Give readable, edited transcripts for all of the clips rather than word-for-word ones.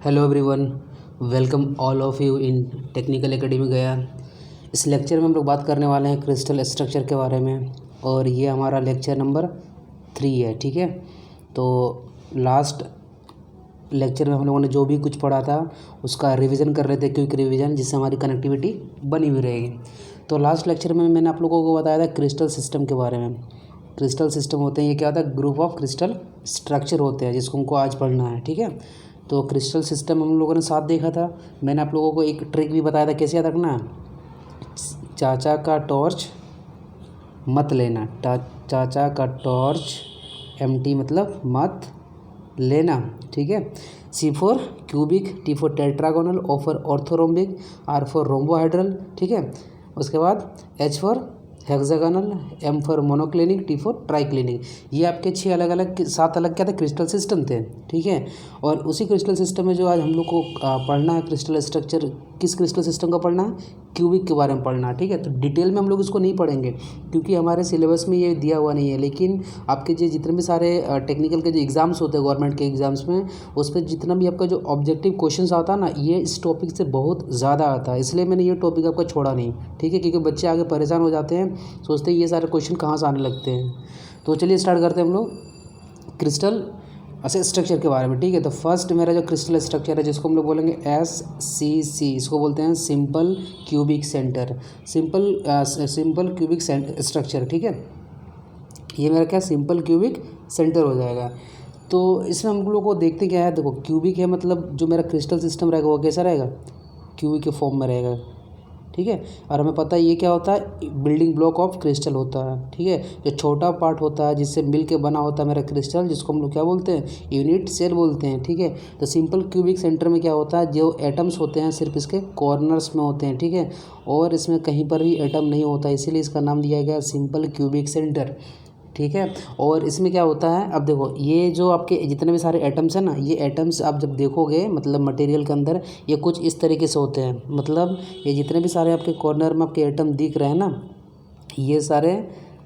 Hello everyone, welcome all of you in technical academy गया। इस lecture में हम लोग बात करने वाले हैं क्रिस्टल स्ट्रक्चर के बारे में और ये हमारा लेक्चर नंबर 3 है। ठीक है, तो लास्ट लेक्चर में हम लोगों ने जो भी कुछ पढ़ा था उसका रिवीजन कर रहे थे, क्विक रिवीजन, जिससे हमारी कनेक्टिविटी बनी हुई रहेगी। तो लास्ट लेक्चर में मैंने आप लोगों को बताया था क्रिस्टल सिस्टम के बारे में। क्रिस्टल सिस्टम होते हैं, ये क्या होता है, ग्रुप ऑफ क्रिस्टल स्ट्रक्चर होते हैं, जिसको हमको आज पढ़ना है। ठीक है, तो क्रिस्टल सिस्टम हम लोगों ने साथ देखा था। मैंने आप लोगों को एक ट्रिक भी बताया था कैसे याद रखना है। चाचा का टॉर्च मत लेना, चाचा का टॉर्च एम्प्टी मतलब मत लेना। ठीक है, C4 cubic, T4 tetragonal, O for orthorhombic, R for रोम्बोहाइड्रल। ठीक है, उसके बाद H for hexagonal, M for monoclinic, T4 triclinic. ये आपके 6 अलग अलग 7 अलग क्या थे, क्रिस्टल सिस्टम थे। ठीक है, और उसी क्रिस्टल सिस्टम में जो आज हम लोग को पढ़ना है क्रिस्टल स्ट्रक्चर, किस क्रिस्टल सिस्टम का पढ़ना है, क्यूबिक के बारे में पढ़ना है। ठीक है, तो डिटेल में हम लोग इसको नहीं पढ़ेंगे क्योंकि हमारे सिलेबस में ये दिया हुआ नहीं है, लेकिन आपके जो जितने भी सारे टेक्निकल के जो एग्ज़ाम्स होते हैं गवर्नमेंट के एग्ज़ाम्स में, उस पर जितना भी आपका जो ऑब्जेक्टिव क्वेश्चंस आता है ना, ये इस टॉपिक से बहुत ज़्यादा आता है, इसलिए मैंने ये टॉपिक आपका छोड़ा नहीं। ठीक है, क्योंकि बच्चे आगे परेशान हो जाते हैं, सोचते हैं ये सारे क्वेश्चन कहाँ से आने लगते हैं। तो चलिए स्टार्ट करते हैं हम लोग क्रिस्टल स्ट्रक्चर के बारे में। ठीक है, तो फर्स्ट मेरा जो क्रिस्टल स्ट्रक्चर है जिसको हम लोग बोलेंगे SCC, इसको बोलते हैं simple cubic centre, simple cubic structure. ठीक है, ये मेरा क्या सिंपल क्यूबिक सेंटर हो जाएगा। तो इसमें हम लोग को देखते क्या है, देखो क्यूबिक है मतलब जो मेरा क्रिस्टल सिस्टम रहेगा वो कैसा रहेगा, क्यूबिक के फॉर्म में रहेगा। ठीक है, और हमें पता है ये क्या होता है, बिल्डिंग ब्लॉक ऑफ क्रिस्टल होता है। ठीक है, जो छोटा पार्ट होता है जिससे मिल के बना होता है मेरा क्रिस्टल, जिसको हम लोग क्या बोलते हैं, यूनिट सेल बोलते हैं। ठीक है, तो सिंपल क्यूबिक सेंटर में क्या होता है, जो एटम्स होते हैं सिर्फ इसके कॉर्नर्स में होते हैं। ठीक है, और इसमें कहीं पर भी एटम नहीं होता, इसीलिए इसका नाम दिया गया सिंपल क्यूबिक सेंटर। ठीक है, और इसमें क्या होता है, अब देखो ये जो आपके जितने भी सारे एटम्स हैं ना, ये एटम्स आप जब देखोगे मतलब मटेरियल के अंदर ये कुछ इस तरीके से होते हैं। मतलब ये जितने भी सारे आपके कॉर्नर में आपके एटम दिख रहे हैं ना, ये सारे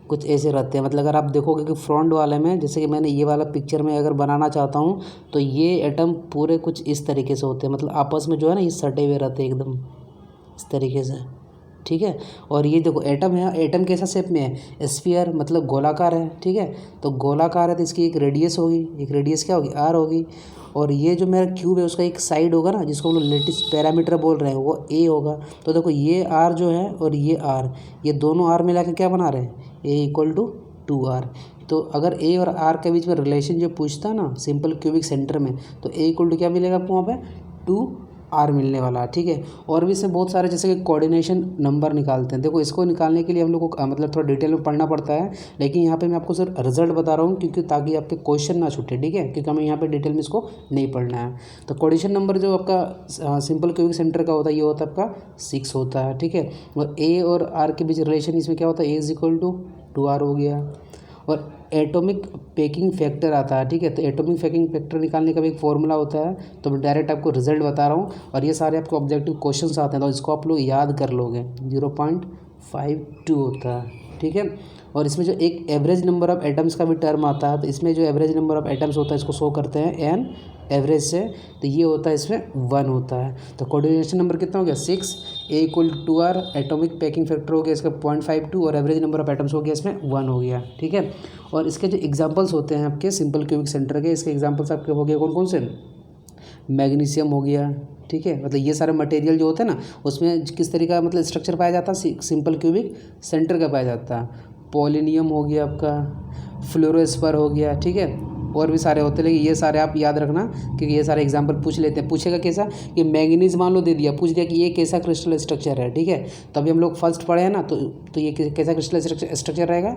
कुछ ऐसे रहते हैं। मतलब अगर आप देखोगे कि फ्रंट वाले में, जैसे कि मैंने ये वाला पिक्चर में अगर बनाना चाहता हूँ, तो ये एटम पूरे कुछ इस तरीके से होते हैं, मतलब आपस में जो है ना ये सटे हुए रहते हैं एकदम इस तरीके से। ठीक है, और ये देखो एटम है, एटम कैसा शेप में है, स्फीयर मतलब गोलाकार है। ठीक है, तो गोलाकार है तो इसकी एक रेडियस होगी, एक रेडियस क्या होगी, R होगी। और ये जो मेरा क्यूब है उसका एक साइड होगा ना, जिसको हम लोग लेटिस पैरामीटर बोल रहे हैं, वो A होगा। तो देखो ये R जो है और ये R, ये दोनों R मिला के क्या बना रहे हैं, A = 2R। तो अगर A और R के बीच में रिलेशन जो पूछता है ना सिंपल क्यूबिक सेंटर में, तो A = क्या मिलेगा आपको वहाँ पे, 2R मिलने वाला है। ठीक है, और भी इसमें बहुत सारे जैसे कि कोऑर्डिनेशन नंबर निकालते हैं। देखो इसको निकालने के लिए हम लोग को मतलब थोड़ा डिटेल में पढ़ना पड़ता है, लेकिन यहाँ पे मैं आपको सिर्फ रिजल्ट बता रहा हूँ क्योंकि ताकि आपके क्वेश्चन ना छूटे। ठीक है, क्योंकि हमें यहाँ पे डिटेल में इसको नहीं पढ़ना है। तो कोऑर्डिनेशन नंबर जो आपका सिंपल क्यूबिक सेंटर का होता है, ये होता है आपका 6 होता है। ठीक है, और A और R के बीच रिलेशन इसमें क्या होता है, A = 2R हो गया। और एटॉमिक पैकिंग फैक्टर आता है। ठीक है, तो एटॉमिक पैकिंग फैक्टर निकालने का भी एक फॉर्मूला होता है, तो मैं डायरेक्ट आपको रिजल्ट बता रहा हूँ, और ये सारे आपको ऑब्जेक्टिव क्वेश्चंस आते हैं, तो इसको आप लोग याद कर लोगे। 0.52 होता है। ठीक है, और इसमें जो एक एवरेज नंबर ऑफ एटम्स का भी टर्म आता है, तो इसमें जो एवरेज नंबर ऑफ एटम्स होता है इसको शो करते हैं n एवरेज से, तो ये होता है इसमें 1 होता है। तो कोऑर्डिनेशन नंबर कितना हो गया, 6, A = 2R, atomic packing factor हो गया इसका 0.52, और एवरेज नंबर ऑफ एटम्स हो गया इसमें 1 हो गया। ठीक है, और इसके जो एग्जांपल्स होते हैं आपके सिंपल क्यूबिक सेंटर के, इसके एग्जांपल्स आपके हो गए कौन कौन से, मैग्नीशियम हो गया। ठीक है, मतलब ये सारे मटेरियल जो होते हैं ना उसमें किस तरीके का मतलब स्ट्रक्चर पाया जाता है, सिंपल क्यूबिक सेंटर का पाया जाता है। पोलिनियम हो गया आपका, फ्लोरोस्पर हो गया। ठीक है, और भी सारे होते हैं, लेकिन ये सारे आप याद रखना क्योंकि ये सारे एग्जांपल पूछ लेते हैं। पूछेगा कैसा, कि मैंगनीज मान लो दे दिया, पूछ दिया कि ये कैसा क्रिस्टल स्ट्रक्चर है। ठीक है, तो अभी हम लोग फर्स्ट पढ़े हैं ना, तो ये कैसा क्रिस्टल स्ट्रक्चर रहेगा,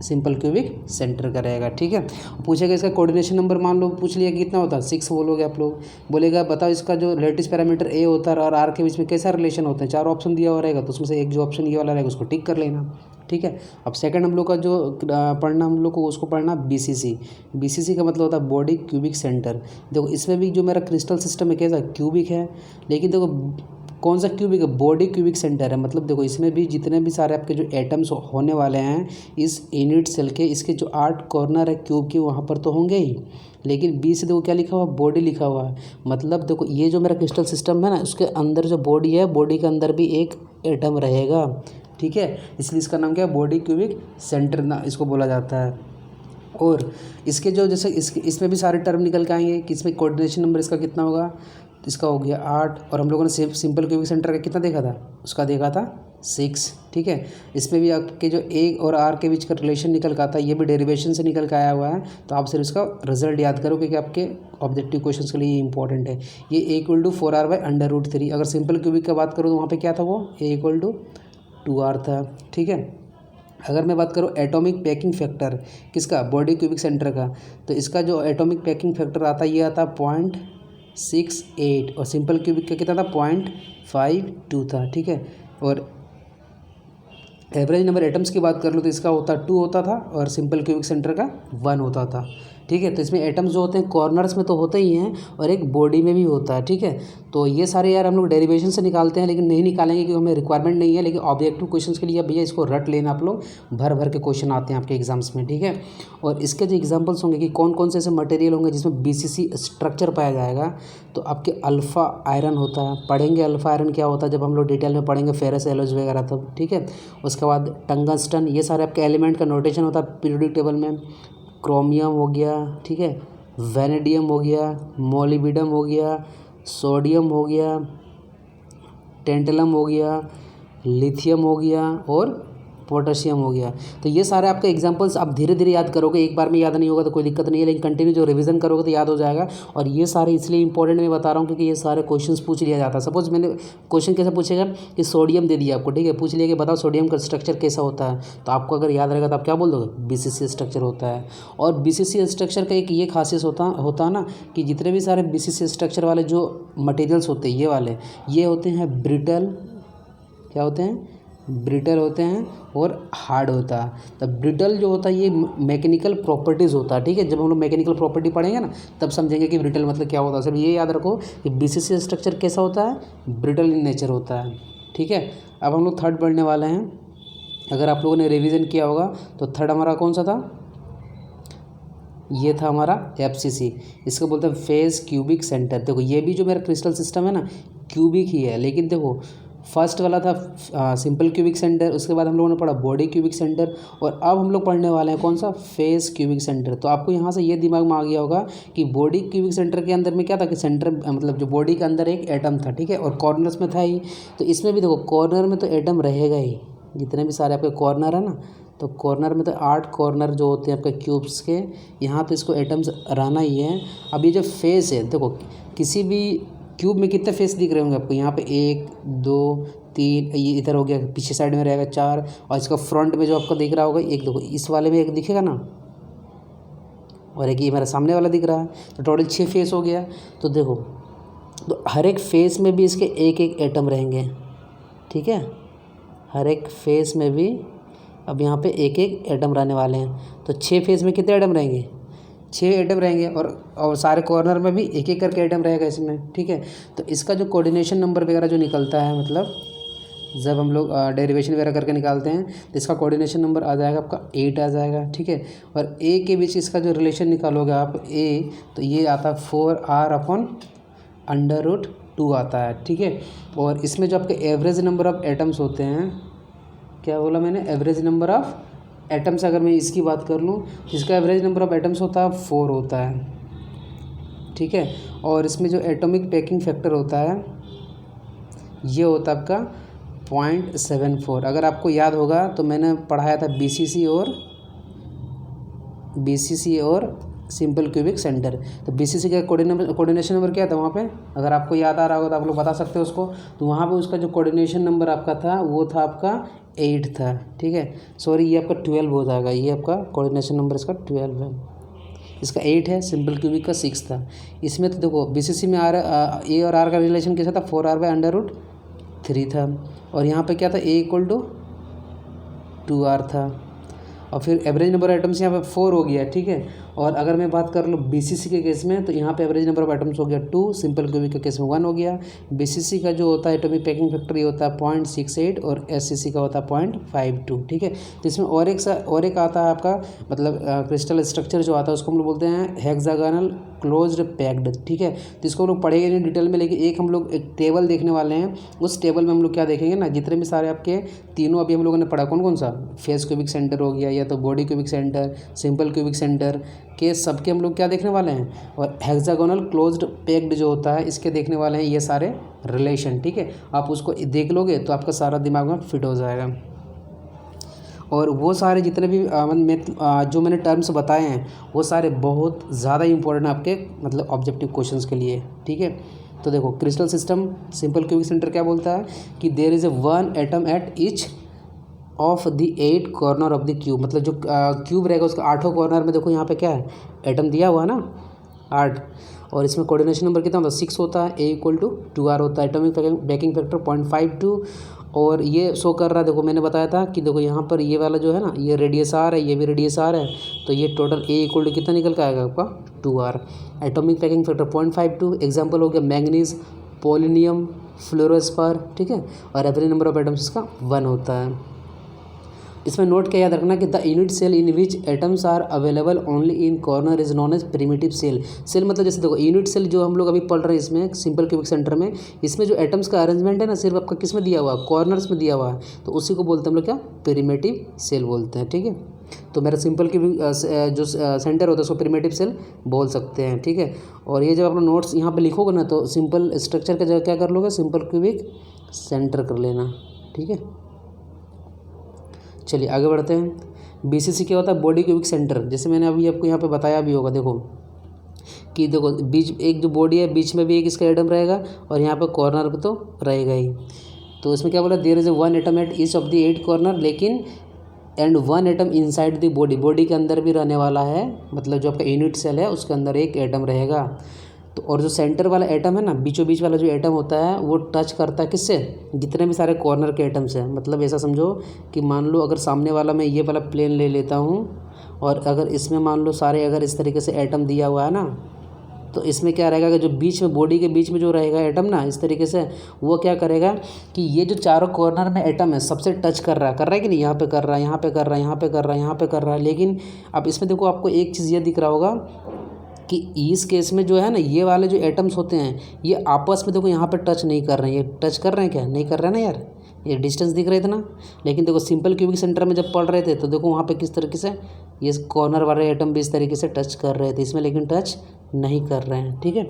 सिंपल क्यूबिक सेंटर का रहेगा। ठीक है, पूछेगा इसका कोऑर्डिनेशन नंबर मान लो पूछ लिया कि कितना होता है, 6 बोलोगे आप लोग। बोलेगा बताओ इसका जो लेटिस पैरामीटर A होता है और R के बीच में कैसा रिलेशन होता है, 4 ऑप्शन दिया हुआ रहेगा, तो उसमें से एक जो ऑप्शन ये वाला रहेगा उसको टिक कर लेना। ठीक है, अब सेकंड हम लोग का जो पढ़ना हम लोग को उसको पढ़ना BCC का मतलब होता है बॉडी क्यूबिक सेंटर। देखो इसमें भी जो मेरा क्रिस्टल सिस्टम है कैसा क्यूबिक है, लेकिन देखो कौन सा क्यूबिक है, बॉडी क्यूबिक सेंटर है। मतलब देखो इसमें भी जितने भी सारे आपके जो एटम्स होने वाले हैं इस यूनिट सेल के, इसके जो 8 कॉर्नर है क्यूब के वहाँ पर तो होंगे ही, लेकिन बी से देखो क्या लिखा हुआ, बॉडी लिखा हुआ है। मतलब देखो ये जो मेरा क्रिस्टल सिस्टम है ना, उसके अंदर जो बॉडी है, बॉडी के अंदर भी एक एटम रहेगा, ठीक है। इसलिए इसका नाम क्या है, बॉडी क्यूबिक सेंटर ना इसको बोला जाता है। और इसके जो जैसे इसमें भी सारे टर्म निकल के आएंगे कि इसमें कोऑर्डिनेशन नंबर इसका कितना होगा, तो इसका हो गया 8। और हम लोगों ने सिंपल क्यूबिक सेंटर का कितना देखा था, उसका देखा था 6, ठीक है। इसमें भी आपके जो ए और आर के बीच का रिलेशन निकल का आता है, ये भी डेरिवेशन से निकल के आया हुआ है। तो आप सिर्फ इसका रिजल्ट याद करो क्योंकि आपके ऑब्जेक्टिव क्वेश्चन के लिए इंपॉर्टेंट है। ये A=4r/√3। अगर सिंपल क्यूबिक का बात करूँ तो वहाँ पे क्या था, वो A=2r था, ठीक है। अगर मैं बात करूँ एटॉमिक पैकिंग फैक्टर किसका, बॉडी क्यूबिक सेंटर का, तो इसका जो एटॉमिक पैकिंग फैक्टर आता है ये आता है 0.68 और सिंपल क्यूबिक का कितना था 0.52 था, ठीक है। और एवरेज नंबर एटम्स की बात कर लो तो इसका होता 2 होता था और सिंपल क्यूबिक सेंटर का 1 होता था, ठीक है। तो इसमें एटम्स जो होते हैं कॉर्नर्स में तो होते ही हैं और एक बॉडी में भी होता है, ठीक है। तो ये सारे यार हम लोग डेरिवेशन से निकालते हैं लेकिन नहीं निकालेंगे क्योंकि हमें रिक्वायरमेंट नहीं है, लेकिन ऑब्जेक्टिव क्वेश्चंस के लिए भैया इसको रट लेना, आप लोग भर भर के क्वेश्चन आते हैं आपके एग्जाम्स में, ठीक है। और इसके जो एग्जाम्पल्स होंगे कि कौन कौन से ऐसे मटेरियल होंगे जिसमें BCC स्ट्रक्चर पाया जाएगा, तो आपके अल्फ़ा आयरन होता है, पढ़ेंगे अल्फ़ा आयरन क्या होता है जब हम लोग डिटेल में पढ़ेंगे फेरस एलॉयज़ वगैरह तब, ठीक है। उसके बाद टंगस्टन, ये सारे आपके एलिमेंट का नोटेशन होता है पीरियोडिक टेबल में। क्रोमियम हो गया, ठीक है, वेनेडियम हो गया, मोलिब्डेनम हो गया, सोडियम हो गया, टेंटलम हो गया, लिथियम हो गया और पोटेशियम हो गया। तो ये सारे आपके एग्जांपल्स आप धीरे धीरे याद करोगे, एक बार में याद नहीं होगा तो कोई दिक्कत नहीं है, लेकिन कंटिन्यू जो रिवीजन करोगे तो याद हो जाएगा। और ये सारे इसलिए इंपॉर्टेंट मैं बता रहा हूँ क्योंकि ये सारे क्वेश्चंस पूछ लिया जाता है। सपोज मैंने क्वेश्चन कैसे पूछेगा कि सोडियम दे दिया आपको, ठीक है, पूछ लिया कि बताओ सोडियम का स्ट्रक्चर कैसा होता है, तो आपको अगर याद रहेगा तो आप क्या बोल दोगे, BCC स्ट्रक्चर होता है। और BCC स्ट्रक्चर का एक ये खासियत होता है ना कि जितने भी सारे BCC स्ट्रक्चर वाले जो मटेरियल्स होते हैं ये होते हैं ब्रिटल, क्या होते हैं, ब्रिटल होते हैं और हार्ड होता है। तो ब्रिटल जो होता है ये मैकेनिकल प्रॉपर्टीज़ होता है, ठीक है। जब हम लोग मैकेनिकल प्रॉपर्टी पढ़ेंगे ना तब समझेंगे कि ब्रिटल मतलब क्या होता है। सिर्फ ये याद रखो कि BCC स्ट्रक्चर कैसा होता है, ब्रिटल इन नेचर होता है, ठीक है। अब हम लोग थर्ड पढ़ने वाले हैं। अगर आप लोगों ने रिविज़न किया होगा तो थर्ड हमारा कौन सा था, ये था हमारा FCC, इसको बोलते हैं फेज क्यूबिक सेंटर। देखो ये भी जो मेरा क्रिस्टल सिस्टम है ना क्यूबिक ही है, लेकिन देखो फर्स्ट वाला था सिंपल क्यूबिक सेंटर, उसके बाद हम लोगों ने पढ़ा बॉडी क्यूबिक सेंटर, और अब हम लोग पढ़ने वाले हैं कौन सा, फेस क्यूबिक सेंटर। तो आपको यहाँ से ये दिमाग में आ गया होगा कि बॉडी क्यूबिक सेंटर के अंदर में क्या था कि सेंटर मतलब जो बॉडी के अंदर एक एटम था, ठीक है, और कॉर्नर्स में था ही। तो इसमें भी देखो कॉर्नर में तो एटम रहेगा ही, जितने भी सारे आपके कॉर्नर है ना, तो कॉर्नर में तो 8 कॉर्नर जो होते हैं आपके क्यूब्स के, यहाँ तो इसको एटम्स रहना ही है। अब ये जो फेस है, देखो किसी भी क्यूब में कितने फेस दिख रहे होंगे आपको, यहाँ पे 1 2 3, ये इधर हो गया, पीछे साइड में रहेगा 4, और इसका फ्रंट में जो आपको दिख रहा होगा एक, देखो इस वाले में एक दिखेगा ना, और एक ये मेरा सामने वाला दिख रहा है, तो टोटल 6 फेस हो गया। तो देखो तो हर एक फेस में भी इसके एक एक एटम रहेंगे, ठीक है, हर एक फेस में भी अब यहाँ पे एक एक एटम रहने वाले हैं। तो 6 फेस में कितने एटम रहेंगे, 6 एटम रहेंगे, और सारे कॉर्नर में भी एक एक करके एटम रहेगा इसमें, ठीक है। तो इसका जो कोऑर्डिनेशन नंबर वगैरह जो निकलता है, मतलब जब हम लोग डेरिवेशन वगैरह करके निकालते हैं तो इसका कोऑर्डिनेशन नंबर आ जाएगा आपका 8 आ जाएगा, ठीक है। और ए के बीच इसका जो रिलेशन निकालोगे आप ए, तो ये आता है 4r/√2 आता है, ठीक है। और इसमें जो आपके एवरेज नंबर ऑफ एटम्स होते हैं, क्या बोला मैंने, एवरेज नंबर ऑफ एटम्स, अगर मैं इसकी बात कर लूँ इसका एवरेज नंबर ऑफ एटम्स होता है 4 होता है, ठीक है। और इसमें जो एटॉमिक पैकिंग फैक्टर होता है ये होता है आपका 0.74। अगर आपको याद होगा तो मैंने पढ़ाया था BCC और सिंपल क्यूबिक सेंटर। तो BCC का कोऑर्डिनेशन नंबर क्या था वहाँ पे, अगर आपको याद आ रहा होगा तो आप लोग बता सकते हो उसको। तो वहाँ पे उसका जो कोऑर्डिनेशन नंबर आपका था वो था आपका 8 था, ठीक है। सॉरी ये आपका 12 हो जाएगा, ये आपका कोऑर्डिनेशन नंबर इसका 12 है, इसका 8 है, सिंपल क्यूबिक का 6 था। इसमें तो देखो BCC में A और R का रिलेशन कैसा था, 4r/√3 था, और यहाँ पे क्या था A = 2r था। और फिर एवरेज नंबर ऑफ आइटम्स यहाँ पे 4 हो गया, ठीक है। और अगर मैं बात कर लूँ बीसीसी के केस में, तो यहाँ पे एवरेज नंबर ऑफ आइटम्स हो गया 2, सिंपल क्यूबिक के केस में 1 हो गया। बीसीसी का जो होता है एटॉमिक पैकिंग फैक्टर ये होता है 0.68 और एससीसी का होता है 0.52, ठीक है। तो इसमें और एक आता है आपका, मतलब क्रिस्टल स्ट्रक्चर जो आता है उसको हम लोग बोलते हैं हेक्सागोनल क्लोज्ड पैक्ड, ठीक है। तो इसको हम लोग पढ़ेंगे नहीं डिटेल में, लेकिन एक हम लोग एक टेबल देखने वाले हैं। उस टेबल में हम लोग क्या देखेंगे ना, जितने भी सारे आपके तीनों अभी हम लोगों ने पढ़ा, कौन कौन सा, फेस क्यूबिक सेंटर हो गया, या तो body cubic centre, simple cubic centre के सबके हम लोग क्या देखने वाले हैं, और हेक्सागोनल क्लोज्ड पैक्ड जो होता है इसके देखने वाले हैं ये सारे रिलेशन, ठीक है। आप उसको देख लोगे तो आपका सारा दिमाग में फिट हो जाएगा। और वो सारे जितने भी जो मैंने टर्म्स बताए हैं वो सारे बहुत ज़्यादा इंपॉर्टेंट आपके मतलब ऑब्जेक्टिव क्वेश्चंस के लिए, ठीक है। तो देखो crystal system simple cubic center क्या बोलता है कि there is a 1 atom at each of the 8 corner of the cube, मतलब जो क्यूब रहेगा उसका 8 कॉर्नर में देखो यहाँ पे क्या है, एटम दिया हुआ है ना 8, और इसमें कोऑर्डिनेशन नंबर कितना होता है 6 होता है, A = 2R होता है, एटॉमिक पैकिंग फैक्टर 0.52। और ये शो कर रहा है, देखो मैंने बताया था कि देखो यहाँ पर ये वाला जो है ना ये रेडियस आर है, ये भी रेडियस आर है, तो ये टोटल A = कितना निकल के आएगा आपका 2R। Atomic packing factor 0.52, example हो गया मैंगनीज, पोलिनियम, फ्लोरोस्पर, ठीक है। और एवरेज नंबर ऑफ एटम्स इसका 1 होता है। इसमें नोट क्या याद रखना कि the unit cell in which atoms are available only in corner is non edge primitive cell. Cell मतलब जैसे देखो यूनिट सेल जो हम लोग अभी पढ़ रहे हैं इसमें सिंपल क्यूबिक सेंटर में, इसमें जो एटम्स का अरेंजमेंट है ना सिर्फ आपका किस में दिया हुआ है, कॉर्नर्स में दिया हुआ है, तो उसी को बोलते हैं हम लोग क्या, प्रिमिटिव सेल बोलते हैं, ठीक है। तो मेरा सिंपल क्यूबिक जो सेंटर होता है उसको प्रिमिटिव सेल बोल सकते हैं, ठीक है। और ये जब अपना नोट्स यहाँ पे लिखोगे ना तो सिंपल स्ट्रक्चर का जगह क्या कर लोगे, सिंपल क्यूबिक सेंटर कर लेना, ठीक है। चलिए आगे बढ़ते हैं। बीसीसी क्या होता है, बॉडी क्यूबिक सेंटर, जैसे मैंने अभी आपको यहाँ पे बताया भी होगा, देखो कि देखो बीच एक जो बॉडी है बीच में भी एक इसका एटम रहेगा और यहाँ पे कॉर्नर पे तो रहेगा ही। तो इसमें क्या बोला, there is a 1 atom at each of the 8 corner, लेकिन and 1 atom inside the body, body के अंदर भी रहने वाला है, मतलब जो आपका यूनिट सेल है उसके अंदर एक एटम रहेगा। तो और जो सेंटर वाला एटम है ना, बीचों बीच वाला जो एटम होता है वो टच करता है किससे, जितने भी सारे कॉर्नर के एटम्स हैं। मतलब ऐसा समझो कि मान लो अगर सामने वाला मैं ये वाला प्लेन ले लेता हूँ और अगर इसमें मान लो सारे अगर इस तरीके से एटम दिया हुआ है ना, तो इसमें क्या रहेगा कि जो बीच में बॉडी के बीच में जो रहेगा एटम ना इस तरीके से, वो क्या करेगा कि ये जो चारों कॉर्नर में एटम है सबसे टच कर रहा है कि नहीं, यहाँ पे कर रहा है, यहाँ पे कर रहा है, यहाँ पे कर रहा है, यहाँ पे कर रहा है। लेकिन अब इसमें देखो आपको एक चीज़ ये दिख रहा होगा कि इस केस में जो है ना ये वाले जो एटम्स होते हैं ये आपस में देखो यहाँ पे टच नहीं कर रहे हैं, ये टच कर रहे हैं क्या, नहीं कर रहे हैं ना यार, ये डिस्टेंस दिख रहे थे ना। लेकिन देखो सिंपल क्यूबिक सेंटर में जब पढ़ रहे थे तो देखो वहाँ पे किस तरीके से ये कॉर्नर वाले एटम भी इस तरीके से टच कर रहे थे, इसमें लेकिन टच नहीं कर रहे हैं, ठीक है।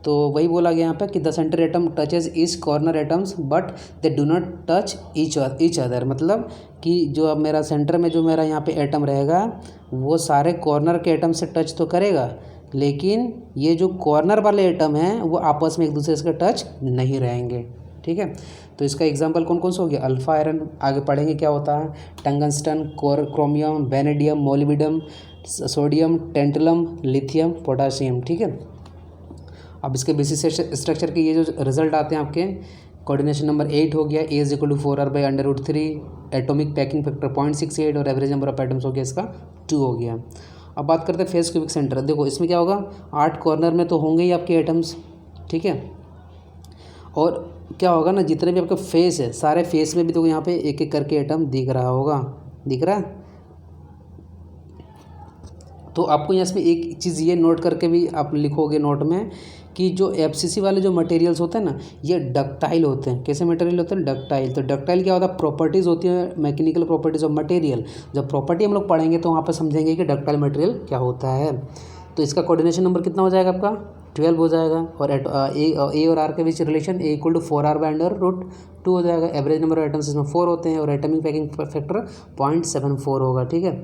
तो वही बोला गया यहाँ पे कि the centre atom touches each corner atoms but they do not touch each other, मतलब कि जो अब मेरा सेंटर में जो मेरा यहाँ पे एटम रहेगा वो सारे कॉर्नर के एटम से टच तो करेगा, लेकिन ये जो कॉर्नर वाले एटम हैं वो आपस में एक दूसरे से टच नहीं रहेंगे, ठीक है। तो इसका एग्जांपल कौन कौन सा हो गया, अल्फा आयरन, आगे पढ़ेंगे क्या होता है, tungsten, chromium, vanadium, molybdenum, sodium, tantalum, lithium, potassium, ठीक है। अब इसके बेसिस स्ट्रक्चर के ये जो रिजल्ट आते हैं आपके, कोऑर्डिनेशन नंबर 8 हो गया, A = 4R/√3, atomic packing factor 0.68 और एवरेज नंबर ऑफ एटम्स हो गया इसका 2 हो गया। अब बात करते हैं फेस क्यूबिक सेंटर। देखो इसमें क्या होगा, 8 कॉर्नर में तो होंगे ही आपके एटम्स, ठीक है। और क्या होगा ना, जितने भी आपके फेस है सारे फेस में भी तो यहाँ पे एक एक करके एटम दिख रहा होगा, दिख रहा है। तो आपको यहाँ इसमें एक चीज़ ये नोट करके भी आप लिखोगे नोट में कि जो एफसीसी वाले जो मटेरियल्स होते हैं ना ये डक्टाइल होते हैं। कैसे मटेरियल होते हैं, डक्टाइल। तो डक्टाइल क्या होता है, प्रॉपर्टीज़ होती है, मैकेनिकल प्रॉपर्टीज़ ऑफ मटेरियल। जब प्रॉपर्टी हम लोग पढ़ेंगे तो वहाँ पर समझेंगे कि डक्टाइल मटेरियल क्या होता है। तो इसका कोऑर्डिनेशन नंबर कितना हो जाएगा आपका, 12 हो जाएगा। और ए और आर के बीच रिलेशन A = 4R/√2 हो जाएगा। एवरेज नंबर ऑफ एटम्स इसमें 4 होते हैं और एटॉमिक पैकिंग फैक्टर 0.74 होगा, ठीक है।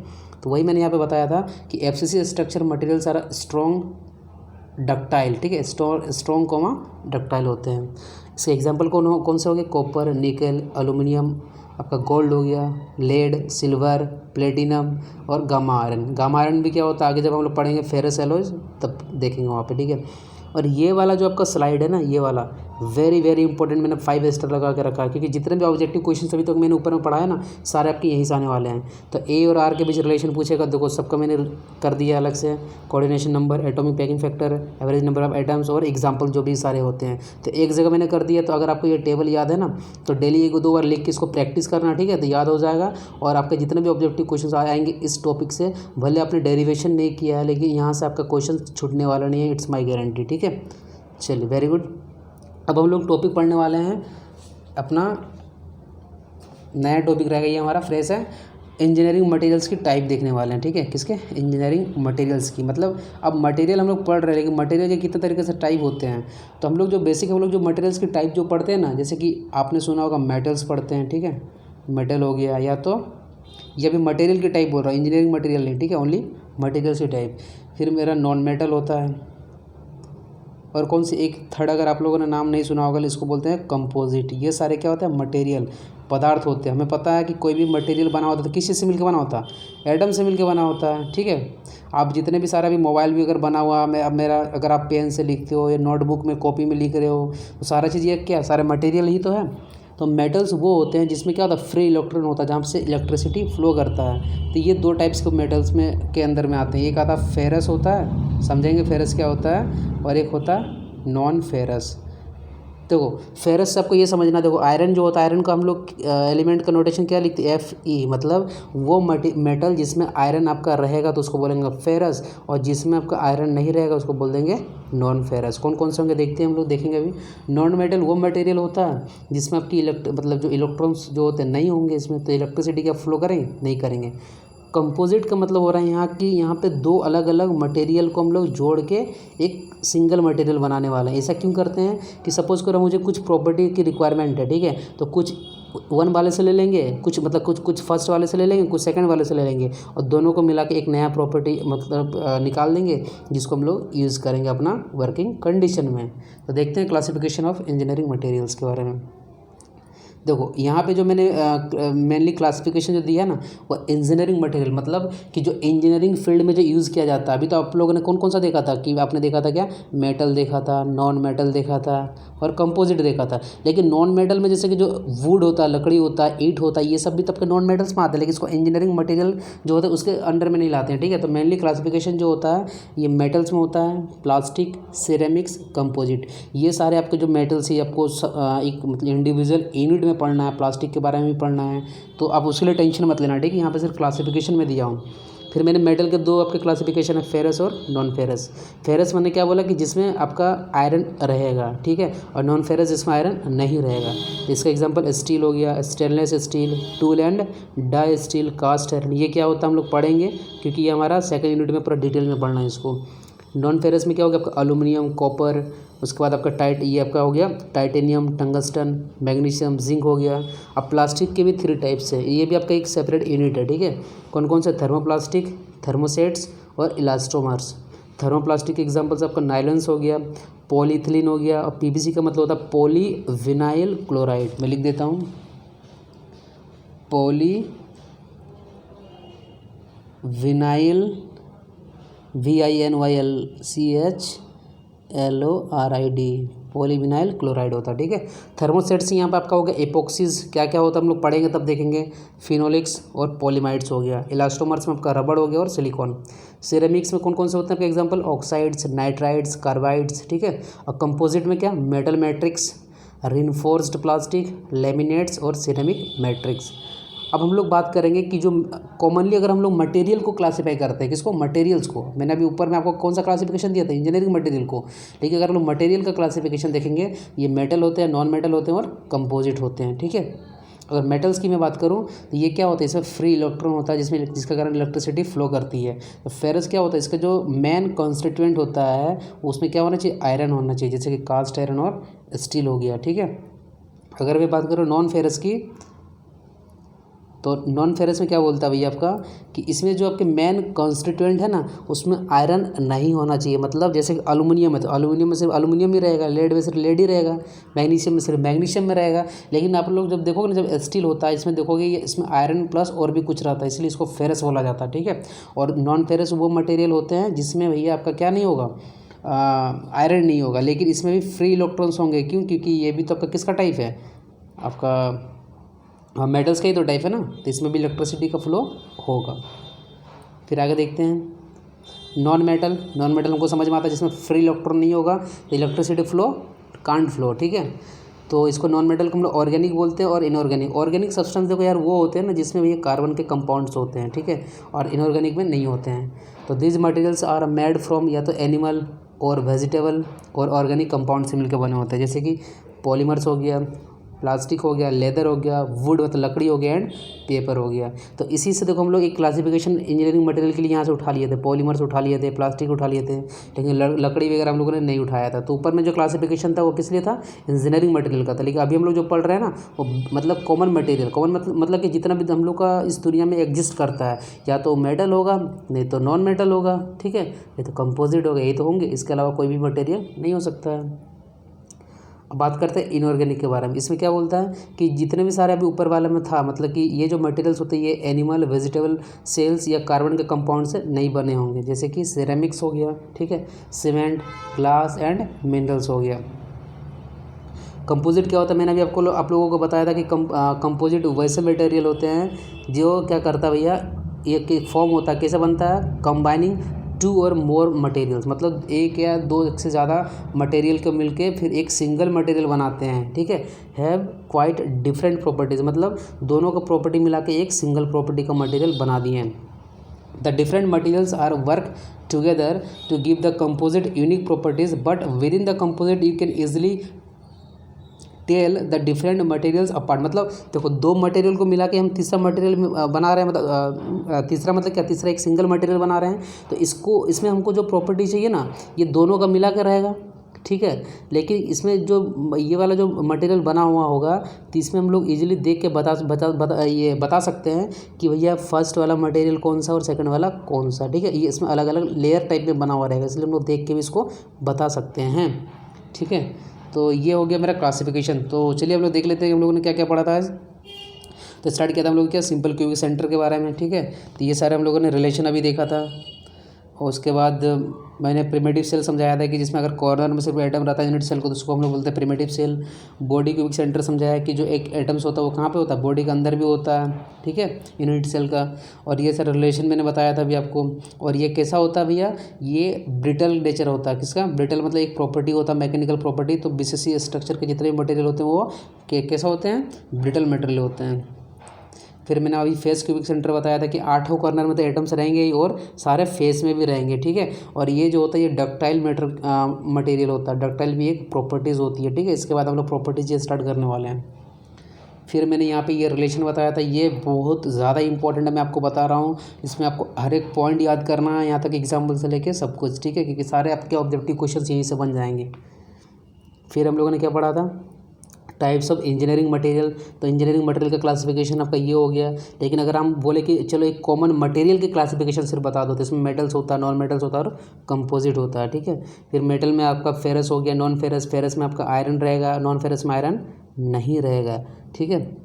तो वही मैंने यहाँ पे बताया था कि एफसीसी स्ट्रक्चर मटेरियल सारा स्ट्रॉन्ग डक्टाइल, ठीक है, स्ट्रॉन्ग कोमा डक्टाइल होते हैं। इसके एग्जांपल कौन से हो गए, कॉपर, निकल, एल्यूमिनियम, आपका गोल्ड हो गया, लेड, सिल्वर, प्लेटिनम और गामा आयरन। गामा आयरन भी क्या होता है आगे जब हम लोग पढ़ेंगे फेरस एलॉयज तब देखेंगे वहाँ पे, ठीक है। और ये वाला जो आपका स्लाइड है ना, ये वाला वेरी वेरी इंपॉर्टेंट, मैंने 5 स्टार लगा के रखा है, क्योंकि जितने भी ऑब्जेक्टिव क्वेश्चन अभी तक मैंने ऊपर में पढ़ा है ना, सारे आपके यहीं से आने वाले हैं। तो ए और आर के बीच रिलेशन पूछेगा, देखो सबका मैंने कर दिया अलग से, coordination number, atomic packing factor, average number of atoms और एग्जाम्पल जो भी सारे होते हैं, तो एक जगह मैंने कर दिया। तो अगर आपको ये टेबल याद है ना, तो डेली 1-2 बार लिख के इसको प्रैक्टिस करना, ठीक है, तो याद हो जाएगा। और आपके जितने भी ऑब्जेक्टिव क्वेश्चन आएंगे इस टॉपिक से, भले आपने डेरिवेशन नहीं किया है, लेकिन यहाँ से आपका क्वेश्चन छूटने वाला नहीं है, इट्स माई गारंटी, ठीक है। चलिए वेरी गुड। अब हम लोग टॉपिक पढ़ने वाले हैं, अपना नया टॉपिक रहेगा ये हमारा, फ्रेश है, इंजीनियरिंग मटेरियल्स की टाइप देखने वाले हैं, ठीक है। किसके? इंजीनियरिंग मटेरियल्स की। मतलब अब मटेरियल हम लोग पढ़ रहे हैं, लेकिन मटेरियल के कितने तरीके से टाइप होते हैं। तो हम लोग जो बेसिक हम लोग जो मटेरियल्स की टाइप जो पढ़ते हैं ना, जैसे कि आपने सुना होगा मेटल्स पढ़ते हैं, ठीक है, मेटल हो गया, या तो ये भी मटेरियल की टाइप बोल रहा है, इंजीनियरिंग मटेरियल नहीं, ठीक है, ओनली मटेरियल्स की टाइप। फिर मेरा नॉन मेटल होता है, और कौन सी एक थर्ड अगर आप लोगों ने नाम नहीं सुना होगा, इसको बोलते हैं कंपोजिट। ये सारे क्या होते हैं? मटेरियल, पदार्थ होते हैं। हमें पता है कि कोई भी मटेरियल बना होता है तो किस चीज़ से मिलकर बना होता है? एटम से मिलकर बना होता है, ठीक है। आप जितने भी सारा भी मोबाइल भी अगर बना हुआ, अब मेरा अगर आप पेन से लिखते हो या नोटबुक में कॉपी में लिख रहे हो, तो सारा चीज़ ये क्या, सारे मटेरियल ही तो है। तो मेटल्स वो होते हैं जिसमें क्या होता है? फ्री इलेक्ट्रॉन होता है, जहाँ से इलेक्ट्रिसिटी फ्लो करता है। तो ये 2 टाइप्स के मेटल्स में के अंदर में आते हैं। एक आता है फेरस होता है, समझेंगे फेरस क्या होता है, और एक होता है नॉन फेरस। देखो फेरस से आपको ये समझना, देखो आयरन जो होता है, आयरन का हम लोग एलिमेंट का नोटेशन क्या लिखते हैं? Fe। मतलब वो मेटल जिसमें आयरन आपका रहेगा तो उसको बोलेंगे फेरस, और जिसमें आपका आयरन नहीं रहेगा उसको बोल देंगे नॉन फेरस। कौन कौन से होंगे देखते हैं हम लोग, देखेंगे अभी। नॉन मेटल वो मटेरियल होता है जिसमें आपकी मतलब जो इलेक्ट्रॉन्स जो होते हैं नहीं होंगे इसमें, तो इलेक्ट्रिसिटी क्या फ्लो करेंगे? नहीं करेंगे। कंपोजिट का मतलब हो रहा है यहाँ की, यहाँ पे 2 अलग अलग मटेरियल को हम लोग जोड़ के एक सिंगल मटेरियल बनाने वाले हैं। ऐसा क्यों करते हैं कि सपोज़ करो मुझे कुछ प्रॉपर्टी की रिक्वायरमेंट है, ठीक है, तो कुछ 1 वाले से ले लेंगे, कुछ मतलब कुछ फर्स्ट वाले से ले लेंगे, कुछ सेकंड वाले से ले लेंगे, और दोनों को मिला के एक नया प्रॉपर्टी मतलब निकाल देंगे, जिसको हम लोग यूज़ करेंगे अपना वर्किंग कंडीशन में। तो देखते हैं क्लासिफिकेशन ऑफ इंजीनियरिंग मटेरियल्स के बारे में। देखो यहाँ पे जो मैंने मेनली क्लासिफिकेशन जो दिया है ना, वो इंजीनियरिंग मटेरियल, मतलब कि जो इंजीनियरिंग फील्ड में जो यूज़ किया जाता है। अभी तो आप लोगों ने कौन कौन सा देखा था कि आपने देखा था क्या? मेटल देखा था, नॉन मेटल देखा था, और कंपोजिट देखा था। लेकिन नॉन मेटल में जैसे कि जो वुड होता है, लकड़ी होता है, ईंट होता है, ये सब भी तब के नॉन मेटल्स में आते हैं, लेकिन इसको इंजीनियरिंग मटेरियल जो होता है उसके अंडर में नहीं लाते हैं, ठीक है। तो मेनली क्लासिफिकेशन जो होता है ये मेटल्स में होता है, प्लास्टिक, सिरेमिक्स, कंपोजिट। ये सारे आपके जो मेटल्स ही आपको एक मतलब इंडिविजुअल यूनिट में पढ़ना है, प्लास्टिक के बारे में भी पढ़ना है, तो आप उसके लिए टेंशन मत लेना, ठीक है। यहाँ पे सिर्फ क्लासिफिकेशन में दिया हूँ। फिर मैंने मेटल के 2 आपके क्लासिफिकेशन है, फेरस और नॉन फेरस। फेरस मैंने क्या बोला कि जिसमें आपका आयरन रहेगा, ठीक है, और नॉन फेरस जिसमें आयरन नहीं रहेगा। इसका एग्जांपल स्टील हो गया, stainless steel, tool and die steel, cast iron. ये क्या होता है हम लोग पढ़ेंगे, क्योंकि ये हमारा सेकेंड यूनिट में पूरा डिटेल में पढ़ना है इसको। नॉन फेरस में क्या हो गया आपका? एल्यूमिनियम, कॉपर, उसके बाद आपका ये आपका हो गया टाइटेनियम, टंगस्टन, मैग्नीशियम, जिंक हो गया। अब प्लास्टिक के भी 3 टाइप्स है, ये भी आपका एक सेपरेट यूनिट है, ठीक है। कौन कौन से? थर्मोप्लास्टिक, थर्मोसेट्स और इलास्टोमर्स। थर्मोप्लास्टिक के एग्जांपल्स आपका नाइलन्स हो गया, पॉलीथिलीन हो गया, और पीवीसी का मतलब होता है पॉलीविनाइल क्लोराइड। मैं लिख देता हूँ, पॉलीविनाइल VINYLCHLORID, पॉलीविनाइल क्लोराइड होता है, ठीक है। थर्मोसेट्स यहाँ पे आपका हो गया एपोक्सीज, क्या क्या होता है हम लोग पढ़ेंगे तब देखेंगे। फिनोलिक्स और पॉलीमाइड्स हो गया। इलास्टोमर्स में आपका रबड़ हो गया और सिलिकॉन। सिरेमिक्स में कौन कौन से होते हैं आपके एग्जांपल? ऑक्साइड्स, नाइट्राइड्स, कार्बाइड्स, ठीक है। और कंपोजिट में क्या? मेटल मैट्रिक्स, रिनफोर्स्ड प्लास्टिक, लेमिनेट्स और सिरेमिक मैट्रिक्स। अब हम लोग बात करेंगे कि जो कॉमनली अगर हम लोग मटेरियल को क्लासीफाई करते हैं, किसको? मटेरियल्स को। मैंने अभी ऊपर में आपको कौन सा क्लासिफिकेशन दिया था? इंजीनियरिंग मटेरियल को। लेकिन अगर हम लोग मटेरियल का क्लासिफिकेशन देखेंगे, ये मेटल होते हैं, नॉन मेटल होते हैं और कंपोजिट होते हैं, ठीक है। अगर मेटल्स की मैं बात करूं तो ये क्या होता है? इसमें फ्री इलेक्ट्रॉन होता है जिसका कारण इलेक्ट्रिसिटी फ्लो करती है। तो फेरस क्या होता है? इसका जो मेन कॉन्स्टिट्यूएंट होता है उसमें क्या होना चाहिए? आयरन होना चाहिए, जैसे कि कास्ट आयरन और स्टील हो गया, ठीक है। अगर मैं बात करूँ नॉन फेरस की, तो नॉन फेरस में क्या बोलता है भैया आपका कि इसमें जो आपके मेन कॉन्स्टिट्यूएंट है ना उसमें आयरन नहीं होना चाहिए। मतलब जैसे एल्यूमिनियम है तो एल्यूमिनियम में सिर्फ एल्यूमिनियम ही रहेगा, लेड में सिर्फ लेड ही रहेगा, मैग्नीशियम में सिर्फ मैग्नीशियम में रहेगा। लेकिन आप लोग जब देखोगे ना, जब स्टील होता है इसमें देखोगे ये इसमें आयरन प्लस और भी कुछ रहता है, इसलिए इसको फेरस बोला जाता है, ठीक है। और नॉन फेरस वो मटेरियल होते हैं जिसमें भैया आपका क्या नहीं होगा? आयरन नहीं होगा, लेकिन इसमें भी फ्री इलेक्ट्रॉन्स होंगे। क्यों? क्योंकि ये भी तो आपका किसका टाइप है, आपका मेटल्स का ही तो टाइप है ना, तो इसमें भी इलेक्ट्रिसिटी का फ्लो होगा। फिर आगे देखते हैं नॉन मेटल। नॉन मेटल हमको समझ में आता है जिसमें फ्री इलेक्ट्रॉन नहीं होगा, तो इलेक्ट्रिसिटी फ्लो कांट फ्लो, ठीक है। तो इसको नॉन मेटल को हम लोग ऑर्गेनिक बोलते हैं और इनऑर्गेनिक। ऑर्गेनिक सब्सटेंस देखो यार वो होते हैं ना जिसमें ये कार्बन के कंपाउंड्स होते हैं, ठीक है, और इनऑर्गेनिक में नहीं होते हैं। तो this materials are made from या तो एनिमल और वेजिटेबल और ऑर्गेनिक कंपाउंड से मिलकर बने होते हैं, जैसे कि पॉलीमर्स हो गया, प्लास्टिक हो गया, लेदर हो गया, वुड मतलब लकड़ी हो गया, एंड पेपर हो गया। तो इसी से देखो हम लोग एक क्लासिफिकेशन इंजीनियरिंग मटेरियल के लिए यहाँ से उठा लिए थे, पॉलीमर्स उठा लिए थे, प्लास्टिक उठा लिए थे, लेकिन लकड़ी वगैरह हम लोगों ने नहीं उठाया था। तो ऊपर में जो क्लासिफिकेशन था वो किस लिए था, इंजीनियरिंग मटेरियल का था। लेकिन अभी हम लोग जो पढ़ रहे हैं ना वो मतलब कॉमन मटेरियल, कॉमन मतलब कि जितना भी हम लोग का इस दुनिया में एग्जिस्ट करता है, या तो मेटल होगा, नहीं तो नॉन मेटल होगा, ठीक है, नहीं तो कंपोजिट होगा, यही तो होंगे, इसके अलावा कोई भी मटेरियल नहीं हो सकता है। अब बात करते हैं इनऑर्गेनिक के बारे में। इसमें क्या बोलता है कि जितने भी सारे अभी ऊपर वाले में था, मतलब कि ये जो मटेरियल्स होते हैं ये एनिमल, वेजिटेबल सेल्स या कार्बन के कंपाउंड से नहीं बने होंगे, जैसे कि सिरेमिक्स हो गया, ठीक है, सीमेंट, ग्लास एंड मिनरल्स हो गया। कंपोजिट क्या होता है, मैंने अभी आप लोगों को बताया था कि कंपोजिट वैसे मटेरियल होते हैं जो क्या करता है भैया, एक फॉर्म होता है, कैसे बनता है, कंबाइनिंग टू और मोर मटेरियल्स, मतलब एक या दो से ज़्यादा मटेरियल को मिलके फिर एक सिंगल मटेरियल बनाते हैं, ठीक है। हैव क्वाइट डिफरेंट प्रॉपर्टीज़, मतलब दोनों का प्रॉपर्टी मिला के एक सिंगल प्रॉपर्टी का मटेरियल बना दिए हैं। The different materials are work together to give the composite unique properties, but within the composite you can easily tell the different materials apart. मतलब देखो दो मटेरियल को मिला के हम तीसरा मटेरियल बना रहे हैं, मतलब तीसरा मतलब क्या, तीसरा एक सिंगल मटेरियल बना रहे हैं, तो इसमें हमको जो प्रॉपर्टी चाहिए ना ये दोनों का मिला के रहेगा, ठीक है। लेकिन इसमें जो ये वाला जो मटेरियल बना हुआ होगा तो इसमें हम लोग इजीली देख के बता सकते हैं कि भैया फर्स्ट वाला मटेरियल कौन सा और सेकंड वाला कौन सा, ठीक है। ये इसमें अलग अलग लेयर टाइप में बना हुआ रहेगा, इसलिए हम लोग देख के भी इसको बता सकते हैं, ठीक है। तो ये हो गया मेरा क्लासिफिकेशन। तो चलिए हम लोग देख लेते हैं कि हम लोगों ने क्या क्या पढ़ा था आज। तो स्टार्ट किया था हम लोग क्या, सिंपल क्यूबिक सेंटर के बारे में, ठीक है। तो ये सारे हम लोगों ने रिलेशन अभी देखा था, और उसके बाद मैंने प्रिमिटिव सेल समझाया था कि जिसमें अगर कॉर्नर में सिर्फ एटम रहता है यूनिट सेल को, तो उसको हम लोग बोलते हैं primitive cell. Body cubic center समझाया कि जो एक एटम्स होता है वो कहाँ पे होता है, बॉडी के अंदर भी होता है, ठीक है, यूनिट सेल का। और ये सारा रिलेशन मैंने बताया था अभी आपको। और ये कैसा होता है भैया, ये ब्रिटल नेचर होता है, किसका, ब्रिटल मतलब एक प्रॉपर्टी होता है, मैकेनिकल प्रॉपर्टी। तो बीसीसी स्ट्रक्चर के जितने भी मटेरियल होते हैं वो कैसा होते हैं, ब्रिटल मटेरियल होते हैं। फिर मैंने अभी फेस क्यूबिक सेंटर बताया था कि 8 कॉर्नर में तो एटम्स रहेंगे ही और सारे फेस में भी रहेंगे, ठीक है। और ये जो होता है ये डक्टाइल मटेरियल होता है, डक्टाइल भी एक प्रॉपर्टीज़ होती है, ठीक है। इसके बाद हम लोग प्रॉपर्टीज स्टार्ट करने वाले हैं। फिर मैंने यहाँ पे ये रिलेशन बताया था, ये बहुत ज़्यादा इंपॉर्टेंट है, मैं आपको बता रहा हूँ। इसमें आपको हर एक पॉइंट याद करना है, यहाँ तक एग्जाम्पल से लेके सब कुछ, ठीक है, क्योंकि सारे आपके ऑब्जेक्टिव क्वेश्चन यहीं से बन जाएंगे। फिर हम लोगों ने क्या पढ़ा था, टाइप्स ऑफ इंजीनियरिंग मटेरियल। तो इंजीनियरिंग मटेरियल का क्लासिफिकेशन आपका ये हो गया। लेकिन अगर हम बोले कि चलो एक कॉमन मटेरियल की क्लासिफिकेशन सिर्फ बता दो, तो इसमें मेटल्स होता है, नॉन मेटल्स होता है और कंपोजिट होता है, ठीक है। फिर मेटल में आपका फेरस हो गया, नॉन फेरस, फेरस में आपका आयरन रहेगा, नॉन फेरस में आयरन नहीं रहेगा, ठीक है।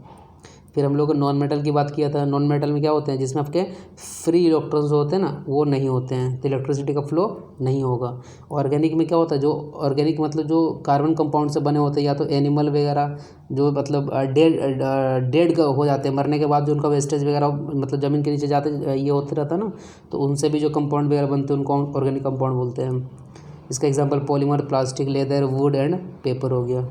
फिर हम लोग नॉन मेटल की बात किया था। नॉन मेटल में क्या होते हैं, जिसमें आपके फ्री इलेक्ट्रॉन्स होते हैं ना वो नहीं होते हैं, तो इलेक्ट्रिसिटी का फ्लो नहीं होगा। ऑर्गेनिक में क्या होता है, जो ऑर्गेनिक मतलब जो कार्बन कंपाउंड से बने होते हैं, या तो एनिमल वगैरह जो मतलब डेड हो जाते हैं, मरने के बाद जो उनका वेस्टेज वगैरह मतलब ज़मीन के नीचे जाते ये होते रहता है ना, तो उनसे भी जो कंपाउंड वगैरह बनते हैं उनको ऑर्गेनिक कंपाउंड बोलते हैं। इसका example polymer, plastic, leather, would and paper हो गया।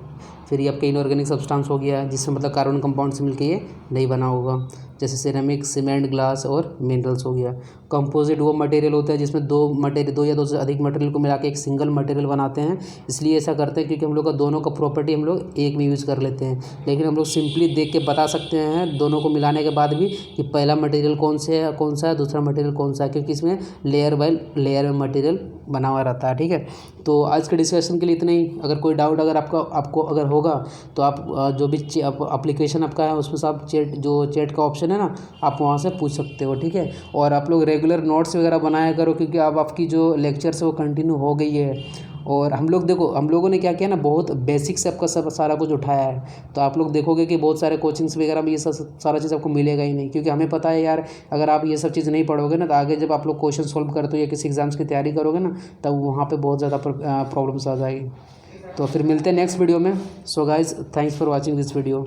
फिर ये आपके इनऑर्गेनिक सब्सटेंस हो गया, जिसमें मतलब कार्बन कंपाउंड से मिलकर ये नहीं बना होगा, जैसे सिरेमिक, सीमेंट, ग्लास और मिनरल्स हो गया। कंपोजिट वो मटेरियल होता है जिसमें दो या दो से अधिक मटेरियल को मिला के एक सिंगल मटेरियल बनाते हैं। इसलिए ऐसा करते हैं क्योंकि हम लोग का दोनों का प्रॉपर्टी हम लोग एक में यूज़ कर लेते हैं, लेकिन हम लोग सिंपली देख के बता सकते हैं दोनों को मिलाने के बाद भी कि पहला मटेरियल कौन सा है, दूसरा मटेरियल कौन सा है, क्योंकि इसमें लेयर बाय लेयर में मटेरियल बना हुआ रहता है, ठीक है। तो आज के डिस्कशन के लिए इतना ही। अगर कोई डाउट अगर आपको अगर होगा तो आप जो भी एप्लीकेशन आपका है उसमें से आप चैट का ऑप्शन है ना, आप वहाँ से पूछ सकते हो, ठीक है। और आप लोग रेगुलर नोट्स वगैरह बनाया करो, क्योंकि अब आपकी जो लेक्चर्स है वो कंटिन्यू हो गई है और हम लोग देखो हम लोगों ने क्या किया ना, बहुत बेसिक से आपका सब सारा कुछ उठाया है। तो आप लोग देखोगे कि बहुत सारे कोचिंग्स वगैरह में ये सारा चीज़ आपको मिलेगा ही नहीं, क्योंकि हमें पता है यार अगर आप ये सब चीज़ नहीं पढ़ोगे ना तो आगे जब आप लोग क्वेश्चन सॉल्व करते हो या किसी एग्जाम्स की तैयारी करोगे ना तब वहाँ पर बहुत ज़्यादा प्रॉब्लम्स आ जाएगी। तो फिर मिलते हैं नेक्स्ट वीडियो में। So guys thanks for watching this video.